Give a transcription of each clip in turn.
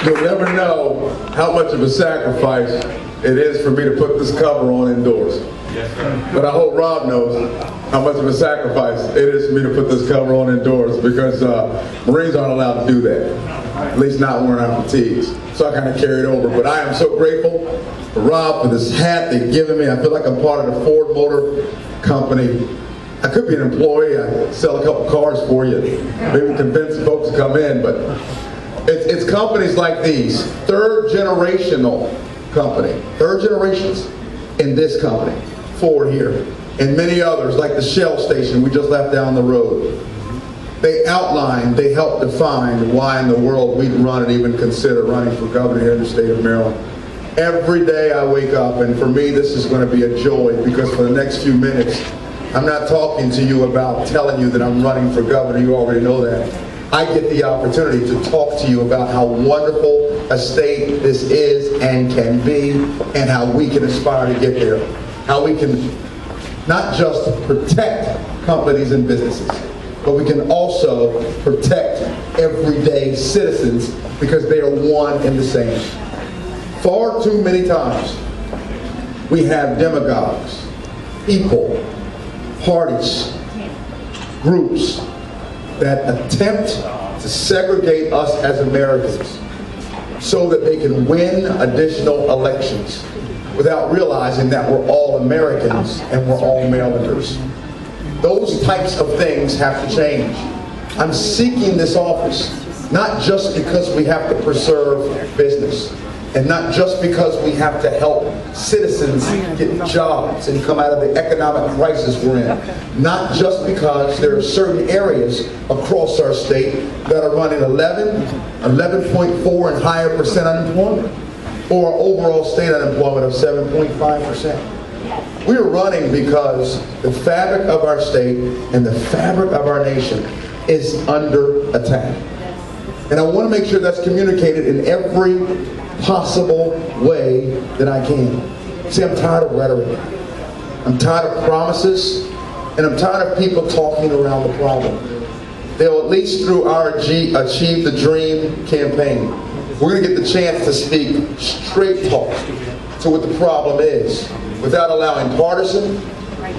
You'll never know how much of a sacrifice it is for me to put this cover on indoors. Yes, sir. But I hope Rob knows how much of a sacrifice it is for me to put this cover on indoors, because Marines aren't allowed to do that. At least not wearing our fatigues. So I kind of carried over. But I am so grateful for Rob for this hat they've given me. I feel like I'm part of the Ford Motor Company. I could be an employee. I sell a couple cars for you. Maybe convince folks to come in. But it's companies like these, third generational company, third generations in this company, Ford here, and many others like the Shell station we just left down the road. They outlined, they helped define why in the world we'd run and even consider running for governor here in the state of Maryland. Every day I wake up, and for me this is going to be a joy, because for the next few minutes I'm not talking to you about telling you that I'm running for governor. You already know that. I get the opportunity to talk to you about how wonderful a state this is and can be, and how we can aspire to get there. How we can not just protect companies and businesses, but we can also protect everyday citizens, because they are one and the same. Far too many times we have demagogues, people, parties, groups that attempt to segregate us as Americans so that they can win additional elections without realizing that we're all Americans and we're all Marylanders. Those types of things have to change. I'm seeking this office not just because we have to preserve business, and not just because we have to help citizens get jobs and come out of the economic crisis we're in. Not just because there are certain areas across our state that are running 11.4 and higher percent unemployment, or overall state unemployment of 7.5%. We are running because the fabric of our state and the fabric of our nation is under attack. And I want to make sure that's communicated in every possible way that I can. See, I'm tired of rhetoric. I'm tired of promises, and I'm tired of people talking around the problem. They'll, at least through our Achieve the Dream campaign, we're going to get the chance to speak straight talk to what the problem is, without allowing partisan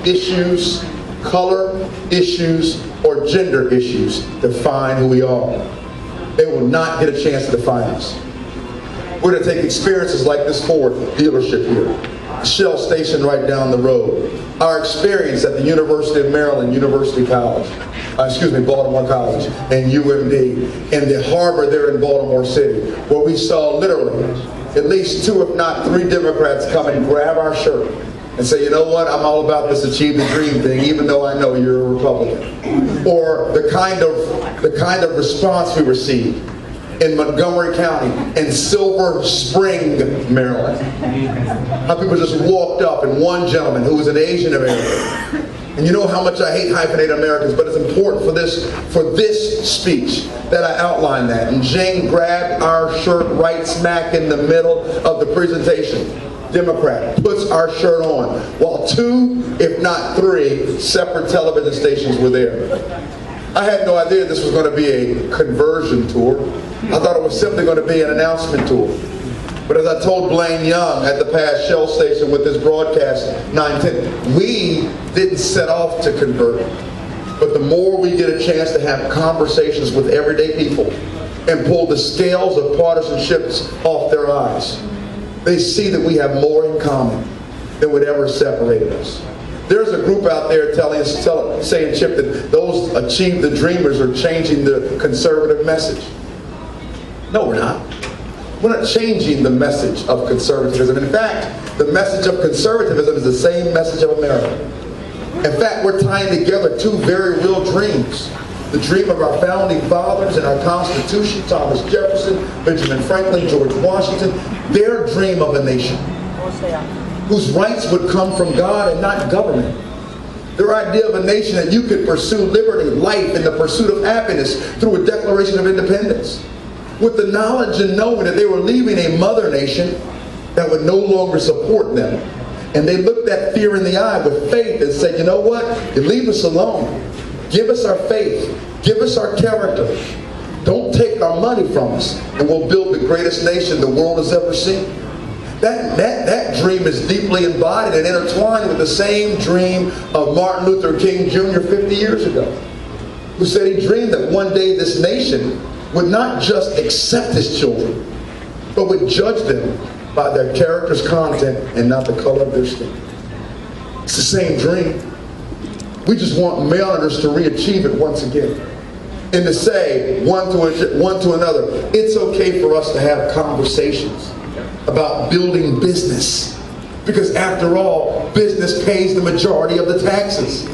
issues, color issues, or gender issues to define who we are. They will not get a chance to define us. We're going to take experiences like this Ford dealership here, the Shell station right down the road, our experience at the University of Maryland, Baltimore College, and UMD, and the harbor there in Baltimore City, where we saw literally at least 2, if not 3 Democrats come and grab our shirt and say, you know what, I'm all about this Achieve the Dream thing, even though I know you're a Republican. Or the kind of response we received in Montgomery County and Silver Spring, Maryland. How people just walked up, and one gentleman who was an Asian American, and you know how much I hate hyphenated Americans, but it's important for this speech that I outline that. And Jane grabbed our shirt right smack in the middle of the presentation. Democrat puts our shirt on, while 2, if not 3, separate television stations were there. I had no idea this was going to be a conversion tour. I thought it was simply going to be an announcement tour. But as I told Blaine Young at the past Shell station with this broadcast 910, we didn't set off to convert. But the more we get a chance to have conversations with everyday people and pull the scales of partisanships off their eyes, they see that we have more in common than would ever separate us. There's a group out there saying, Chip, that those Achieve the Dreamers are changing the conservative message. No, we're not. We're not changing the message of conservatism. In fact, the message of conservatism is the same message of America. In fact, we're tying together 2 very real dreams. The dream of our founding fathers and our Constitution, Thomas Jefferson, Benjamin Franklin, George Washington, their dream of a nation whose rights would come from God and not government. Their idea of a nation that you could pursue liberty, life, and the pursuit of happiness through a Declaration of Independence, with the knowledge and knowing that they were leaving a mother nation that would no longer support them. And they looked that fear in the eye with faith and said, you know what? You leave us alone. Give us our faith. Give us our character. Don't take our money from us, and we'll build the greatest nation the world has ever seen. That dream is deeply embodied and intertwined with the same dream of Martin Luther King Jr. 50 years ago, who said he dreamed that one day this nation would not just accept his children, but would judge them by their character's content and not the color of their skin. It's the same dream. We just want Marylanders to re-achieve it once again, and to say one to another, it's okay for us to have conversations about building business, because after all, business pays the majority of the taxes.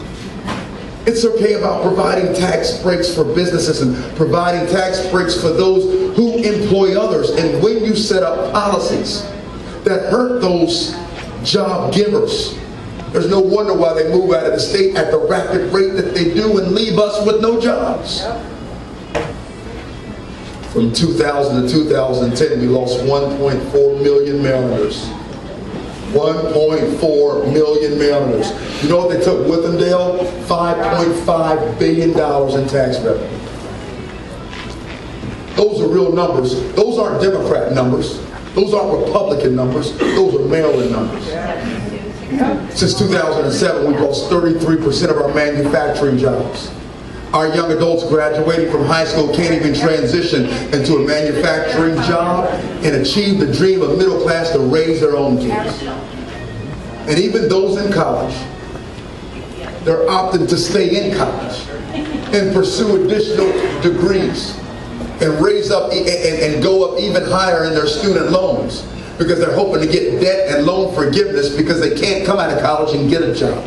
It's okay about providing tax breaks for businesses and providing tax breaks for those who employ others. And when you set up policies that hurt those job givers, there's no wonder why they move out of the state at the rapid rate that they do and leave us with no jobs. From 2000 to 2010, we lost 1.4 million Marylanders. 1.4 million Marylanders. You know what they took with them, Dale? $5.5 billion in tax revenue. Those are real numbers. Those aren't Democrat numbers. Those aren't Republican numbers. Those are Maryland numbers. Since 2007, we've lost 33% of our manufacturing jobs. Our young adults graduating from high school can't even transition into a manufacturing job and achieve the dream of middle class to raise their own kids. And even those in college, they're opting to stay in college and pursue additional degrees and raise up and go up even higher in their student loans, because they're hoping to get debt and loan forgiveness because they can't come out of college and get a job.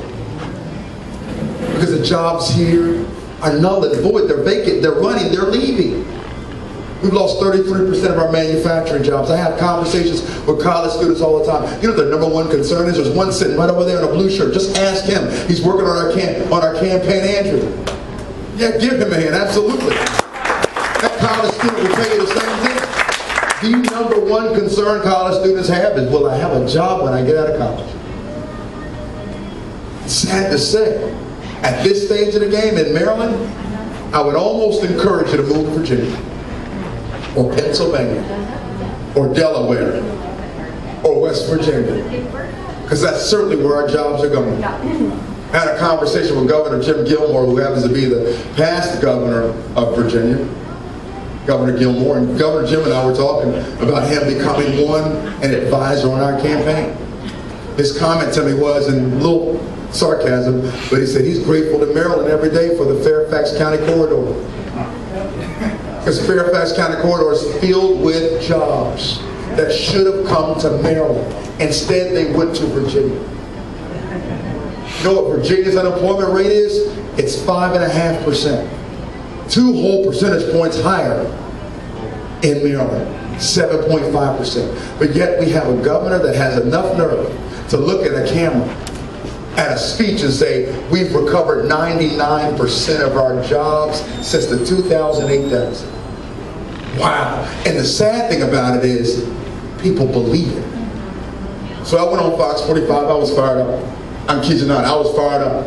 Because the jobs here are null and void. They're vacant, they're running, they're leaving. We've lost 33% of our manufacturing jobs. I have conversations with college students all the time. You know what their number one concern is? There's one sitting right over there in a blue shirt. Just ask him. He's working on our campaign, Andrew. Yeah, give him a hand, absolutely. That college student will tell you the same thing. The number one concern college students have is, will I have a job when I get out of college? It's sad to say. At this stage of the game in Maryland, I would almost encourage you to move to Virginia, or Pennsylvania, or Delaware, or West Virginia, because that's certainly where our jobs are going. I had a conversation with Governor Jim Gilmore, who happens to be the past governor of Virginia, Governor Gilmore, and Governor Jim and I were talking about him becoming an advisor on our campaign. His comment to me was, in a little sarcasm, but he said he's grateful to Maryland every day for the Fairfax County corridor, because Fairfax County corridor is filled with jobs that should have come to Maryland. Instead, they went to Virginia. You know what Virginia's unemployment rate is? It's 5.5%. 2 whole percentage points higher in Maryland, 7.5%. But yet we have a governor that has enough nerve to look at a camera, at a speech, and say, we've recovered 99% of our jobs since the 2008 deficit. Wow. And the sad thing about it is, people believe it. So I went on Fox 45, I was fired up. I'm kidding you not, I was fired up.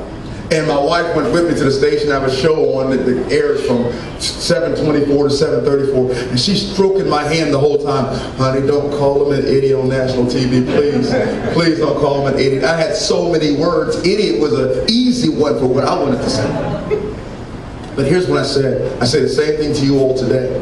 And my wife went with me to the station. I have a show on that airs from 7:24 to 7:34, and she's stroking my hand the whole time. Honey, don't call him an idiot on national TV, please. Please don't call him an idiot. I had so many words. Idiot was an easy one for what I wanted to say. But here's what I said. I say the same thing to you all today.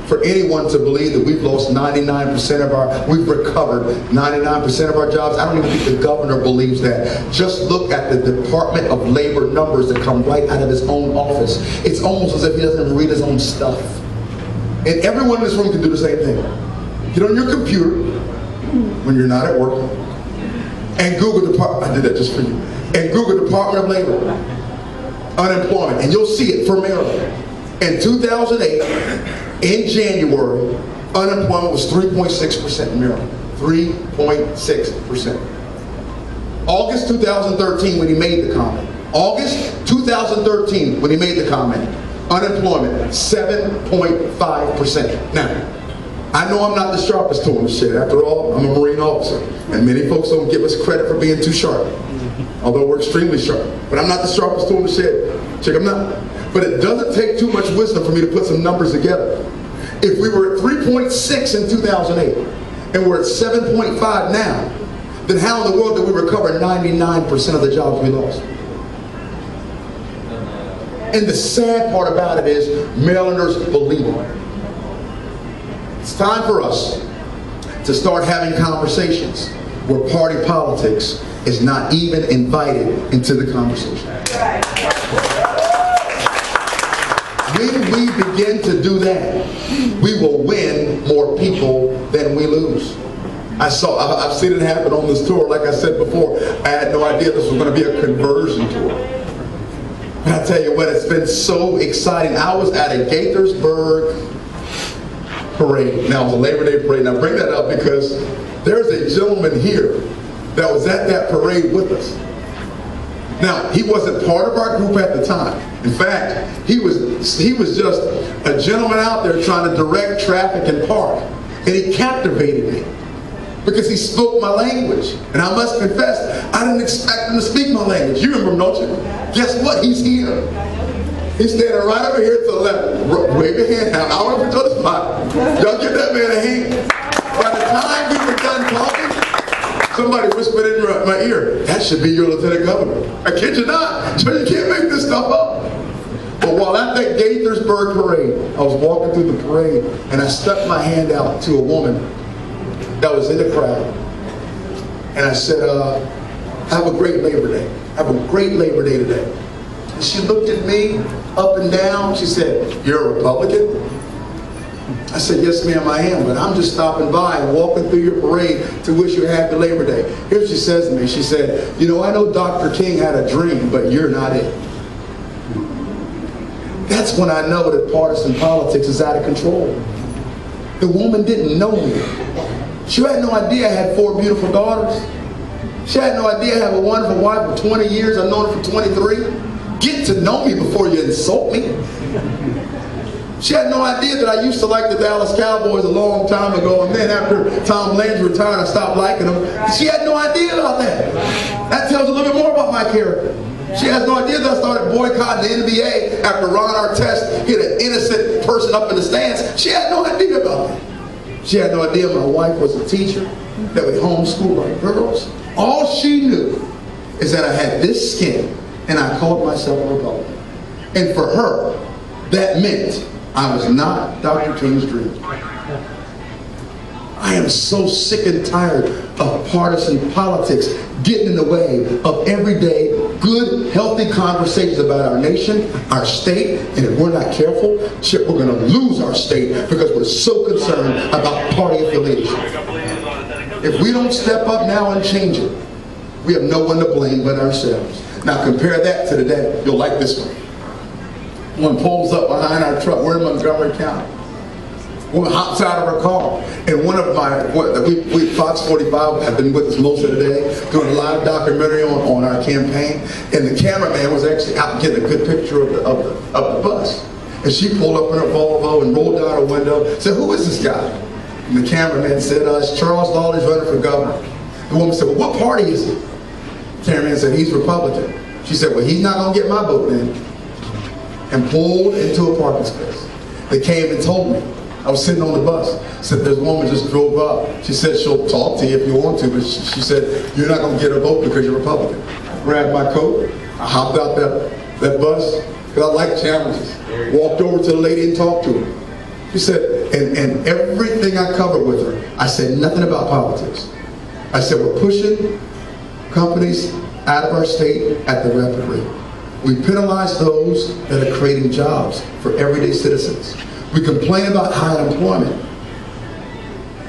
For anyone to believe that we've lost 99% we've recovered 99% of our jobs, I don't even think the governor believes that. Just look at the Department of Labor numbers that come right out of his own office. It's almost as if he doesn't even read his own stuff. And everyone in this room can do the same thing. Get on your computer when you're not at work and Google Department, I did that just for you, and Google Department of Labor unemployment, and you'll see it for Maryland. In 2008, in January, unemployment was 3.6% in Maryland. 3.6%. August 2013, when he made the comment. August 2013, when he made the comment. Unemployment, 7.5%. Now, I know I'm not the sharpest tool in the shed. After all, I'm a Marine officer. And many folks don't give us credit for being too sharp. although we're extremely sharp. But I'm not the sharpest tool in the shed. Check, I'm not. But it doesn't take too much wisdom for me to put some numbers together. If we were at 3.6 in 2008, and we're at 7.5 now, then how in the world did we recover 99% of the jobs we lost? And the sad part about it is, Marylanders believe it. It's time for us to start having conversations where party politics is not even invited into the conversation. When we begin to do that, we will win more people than we lose. I've seen it happen on this tour. Like I said before, I had no idea this was going to be a conversion tour. And I tell you what, it's been so exciting. I was at a Gaithersburg parade. Now, it was a Labor Day parade. And I bring that up because there's a gentleman here that was at that parade with us. Now, he wasn't part of our group at the time. In fact, he was just a gentleman out there trying to direct traffic and park. And he captivated me because he spoke my language. And I must confess, I didn't expect him to speak my language. You remember him, don't you? Guess what? He's here. He's standing right over here to the left. Wave your hand out. I want to put this spot. Y'all give that man a hand. By the time we were done talking, somebody whispered in my ear, "That should be your lieutenant governor." I kid you not. So you can't make this stuff up. But while at that Gaithersburg parade, I was walking through the parade and I stuck my hand out to a woman that was in the crowd. And I said, "Have a great Labor Day. Have a great Labor Day today." And she looked at me up and down. She said, "You're a Republican?" I said, "Yes, ma'am, I am, but I'm just stopping by and walking through your parade to wish you a happy Labor Day." Here's what she says to me. She said, "You know, I know Dr. King had a dream, but you're not it." That's when I know that partisan politics is out of control. The woman didn't know me. She had no idea I had 4 beautiful daughters. She had no idea I have a wonderful wife for 20 years. I've known her for 23. Get to know me before you insult me. She had no idea that I used to like the Dallas Cowboys a long time ago, and then after Tom Landry retired, I stopped liking them. She had no idea about that. That tells a little bit more about my character. She has no idea that I started boycotting the NBA after Ron Artest hit an innocent person up in the stands. She had no idea about that. She had no idea my wife was a teacher, that we homeschooled our girls. All she knew is that I had this skin, and I called myself a Republican. And for her, that meant I was not Dr. King's dream. I am so sick and tired of partisan politics getting in the way of everyday, good, healthy conversations about our nation, our state, and if we're not careful, shit, we're going to lose our state because we're so concerned about party affiliation. If we don't step up now and change it, we have no one to blame but ourselves. Now compare that to today. You'll like this one. One pulls up behind our truck. We're in Montgomery County. Woman hops out of her car, and one of my, Fox 45 have been with us most of the day, doing a live documentary on our campaign, and the cameraman was actually out getting a good picture of the bus. And she pulled up in her Volvo and rolled down her window, said, "Who is this guy?" And the cameraman said, "It's Charles Lollar, he's running for governor." The woman said, "Well, what party is he?" The cameraman said, "He's Republican." She said, "Well, he's not going to get my vote then." And pulled into a parking space. They came and told me. I was sitting on the bus. Said, "This woman just drove up. She said she'll talk to you if you want to, but she said, you're not going to get a vote because you're Republican." I grabbed my coat. I hopped out that bus because I like challenges. Walked over to the lady and talked to her. She said, and everything I covered with her, I said nothing about politics. I said, we're pushing companies out of our state at the rapid rate. We penalize those that are creating jobs for everyday citizens. We complain about high unemployment,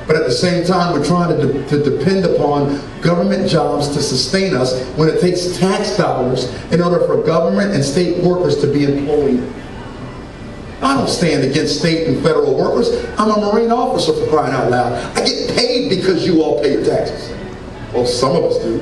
but at the same time we're trying to depend upon government jobs to sustain us when it takes tax dollars in order for government and state workers to be employed. I don't stand against state and federal workers. I'm a Marine officer, for crying out loud. I get paid because you all pay your taxes. Well, some of us do.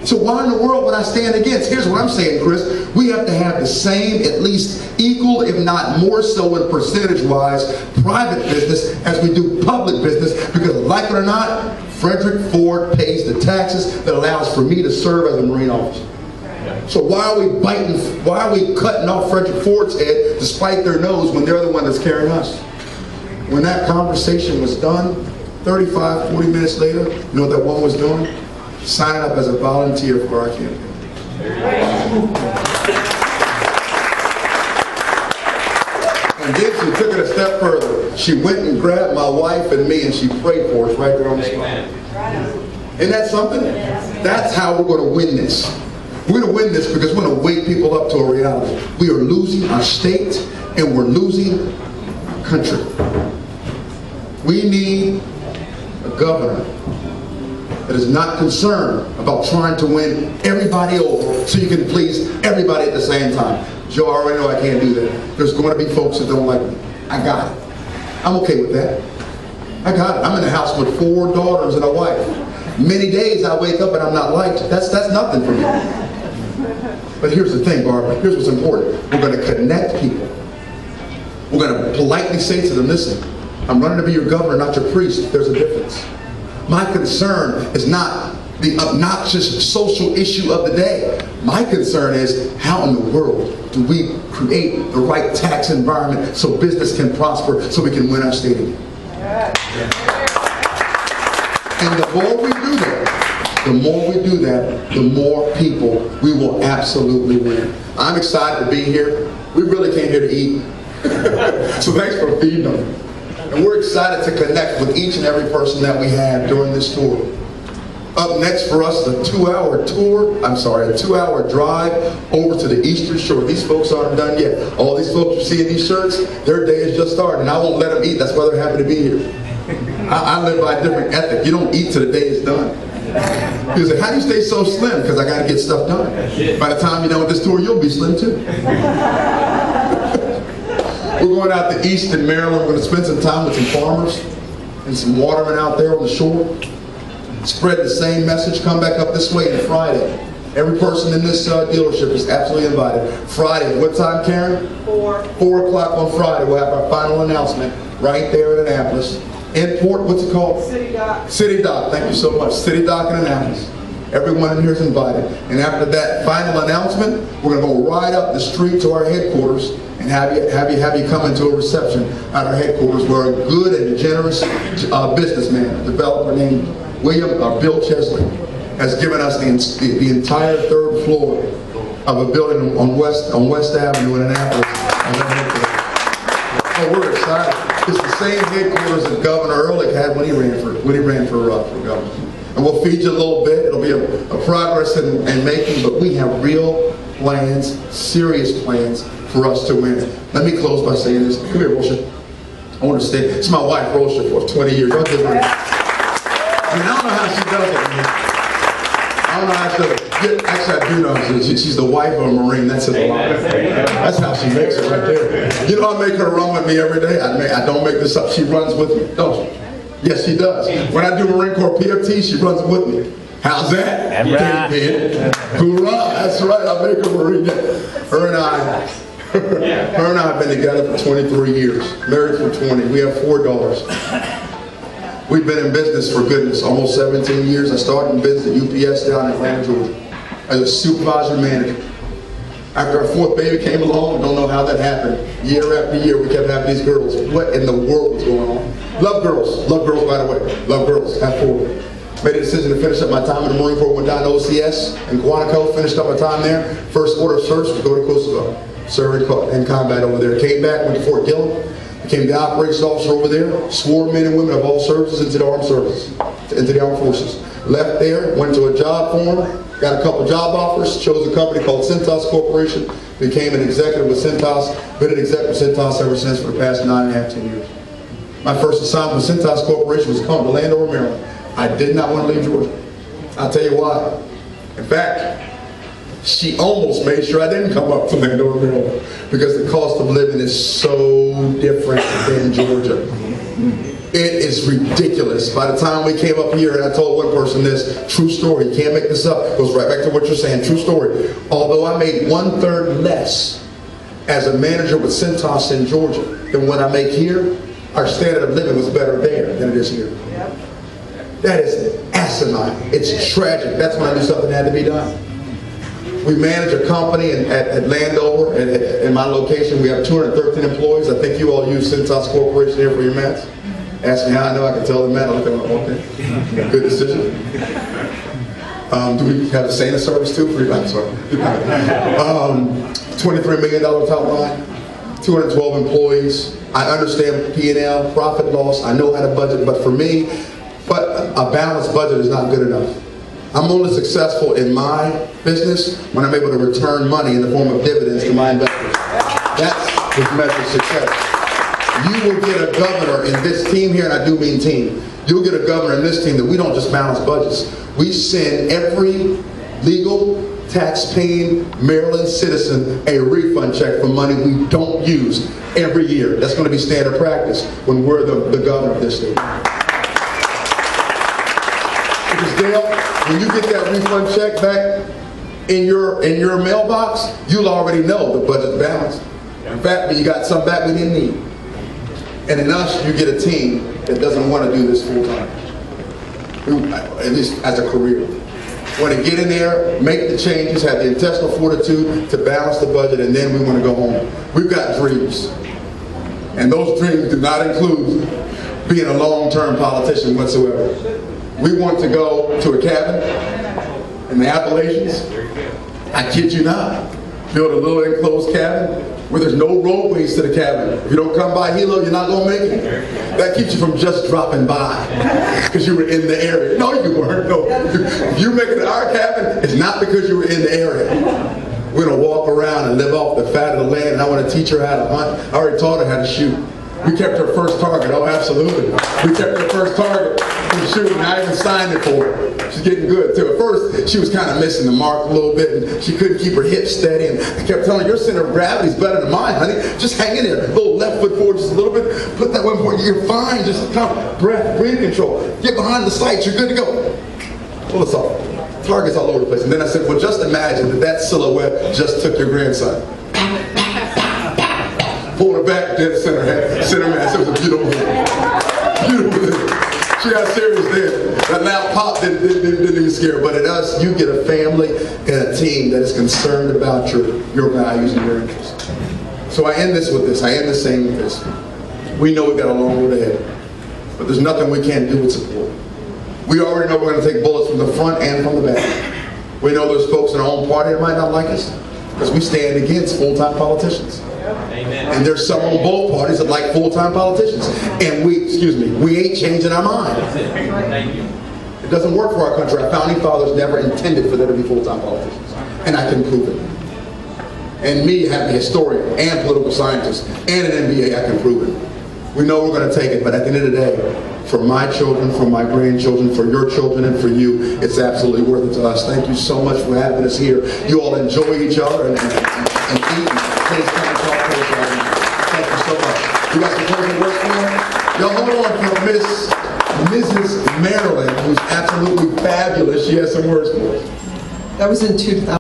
So why in the world would I stand against? Here's what I'm saying, Chris. We have to have the same, at least equal, if not more so in percentage-wise, private business as we do public business, because like it or not, Frederick Ford pays the taxes that allows for me to serve as a Marine officer. So why are we cutting off Frederick Ford's head to spite their nose when they're the one that's carrying us? When that conversation was done, 35, 40 minutes later, you know what that woman was doing? Signing up as a volunteer for our campaign. And then she took it a step further. She went and grabbed my wife and me and she prayed for us right there on the spot. Isn't that something? That's how we're going to win this. We're going to win this because we're going to wake people up to a reality. We are losing our state and we're losing our country. We need a governor that is not concerned about trying to win everybody over so you can please everybody at the same time. Joe, I already know I can't do that. There's going to be folks that don't like me. I got it. I'm okay with that. I got it. I'm in a house with 4 daughters and a wife. Many days I wake up and I'm not liked. That's nothing for me. But here's the thing, Barbara. Here's what's important. We're going to connect people. We're going to politely say to them, listen, I'm running to be your governor, not your priest. There's a difference. My concern is not the obnoxious social issue of the day. My concern is how in the world do we create the right tax environment so business can prosper, so we can win our state again. And the more we do that, the more people we will absolutely win. I'm excited to be here. We really came here to eat. So thanks for feeding them. And we're excited to connect with each and every person that we have during this tour. Up next for us, a 2-hour drive over to the Eastern Shore. These folks aren't done yet. All these folks you see in these shirts, their day is just starting. And I won't let them eat. That's why they're happy to be here. I live by a different ethic. You don't eat till the day is done. People say, how do you stay so slim? Because I got to get stuff done. By the time you're done with this tour, you'll be slim too. We're going out to East in Maryland. We're going to spend some time with some farmers and some watermen out there on the shore. Spread the same message. Come back up this way on Friday. Every person in this dealership is absolutely invited. Friday, what time, Karen? 4 o'clock on Friday. We'll have our final announcement right there in Annapolis. In Port, what's it called? City Dock. City Dock, thank you so much. City Dock in Annapolis. Everyone in here is invited. And after that final announcement, we're going to go right up the street to our headquarters and have you come into a reception at our headquarters where a good and generous businessman, a developer named Bill Chesley, has given us the entire 3rd floor of a building on West Avenue in Annapolis. Oh, we're excited. It's the same headquarters that Governor Ehrlich had when he ran for governor. And we'll feed you a little bit. It'll be a progress in making, but we have real plans, serious plans for us to win. Let me close by saying this. Come here, Rosha. I want to stay. It's my wife, Rosha, for 20 years. Y'all give her I don't know how she does it. I don't know how she does it. Actually, I do know. She's the wife of a Marine. That's it. That's how she makes it right there. You know, I make her run with me every day. I don't make this up. She runs with me, don't she? Yes, she does. When I do Marine Corps PFT, she runs with me. How's that? Hoorah! That's right. I make her Marine. Her and I have been together for 23 years. Married for 20. We have 4 daughters. We've been in business for goodness, almost 17 years. I started in business at UPS down in Atlanta, Georgia, as a supervisor manager. After our 4th baby came along, I don't know how that happened. Year after year, we kept having these girls. What in the world was going on? Love girls, by the way. Love girls, have 4. Made a decision to finish up my time in the Marine Corps, went down to OCS in Quantico, finished up my time there. First order of service to go to Kosovo. Served in combat over there. Came back, went to Fort Gillem. Became the operations officer over there, swore men and women of all services into the armed services, into the armed forces. Left there, went to a job forum, got a couple job offers, chose a company called Cintas Corporation, became an executive with Cintas, been an executive with Cintas ever since for the past 9.5, 10 years. My first assignment with Cintas Corporation was to come to Landover, Maryland. I did not want to leave Georgia. I'll tell you why. In fact, she almost made sure I didn't come up to Landover, Maryland, because the cost of living is so different than Georgia. It is ridiculous. By the time we came up here, and I told one person this, true story, you can't make this up, it goes right back to what you're saying, true story. Although I made 1/3 less as a manager with Cintas in Georgia than what I make here, our standard of living was better there than it is here. That is asinine. It's tragic. That's when I knew something had to be done. We manage a company at Landover, in my location. We have 213 employees. I think you all use Cintas Corporation here for your mats. Ask me how I know. I can tell the man. I look at them. Okay, good decision. Do we have a Santa service too? I'm sorry. $23 million top line, 212 employees. I understand P&L, profit loss. I know how to budget, but for me, a balanced budget is not good enough. I'm only successful in my business when I'm able to return money in the form of dividends to my investors. That's what measures success. You will get a governor in this team here, and I do mean team. You'll get a governor in this team that we don't just balance budgets. We send every legal, tax-paying Maryland citizen a refund check for money we don't use every year. That's going to be standard practice when we're the governor of this state. Because Dale, when you get that refund check back in your mailbox, you'll already know the budget's balanced. In fact, you got some back we didn't need. And in us, you get a team that doesn't want to do this full time. At least as a career. Want to get in there, make the changes, have the intestinal fortitude to balance the budget, and then we want to go home. We've got dreams. And those dreams do not include being a long-term politician whatsoever. We want to go to a cabin in the Appalachians. I kid you not. Build a little enclosed cabin where there's no roadways to the cabin. If you don't come by Hilo, you're not going to make it. That keeps you from just dropping by because you were in the area. No, you weren't. No. If you make it to our cabin, it's not because you were in the area. We're going to walk around and live off the fat of the land, and I want to teach her how to hunt. I already taught her how to shoot. We kept her first target. Oh, absolutely. We kept her first target from shooting. I even signed it for her. She's getting good too. At first, she was kind of missing the mark a little bit, and she couldn't keep her hips steady. And I kept telling her, your center of gravity is better than mine, honey. Just hang in there. A little left foot forward just a little bit. Put that one forward. You're fine. Just come. Breathe control. Get behind the sights. You're good to go. Pull us off. Targets all over the place. And then I said, well, just imagine that silhouette just took your grandson. Pulled her back, dead center mass. It was a beautiful thing. Beautiful thing. She got serious then. That loud pop didn't even scare her. But at us, you get a family and a team that is concerned about your values and your interests. So I end this with this. I end this saying with this. We know we've got a long road ahead. But there's nothing we can't do with support. We already know we're going to take bullets from the front and from the back. We know there's folks in our own party that might not like us because we stand against full-time politicians. Amen. And there's some on both parties that like full-time politicians. And we ain't changing our mind. It doesn't work for our country. Our founding fathers never intended for there to be full-time politicians. And I can prove it. And me, having a historian and political scientist and an MBA, I can prove it. We know we're going to take it, but at the end of the day, for my children, for my grandchildren, for your children, and for you, it's absolutely worth it to us. Thank you so much for having us here. You all enjoy each other and eat. Please come and talk to each other. Thank you so much. You got some closing words for me? Y'all hold on for Mrs. Maryland, who's absolutely fabulous. She has some words for us. That was in 2000.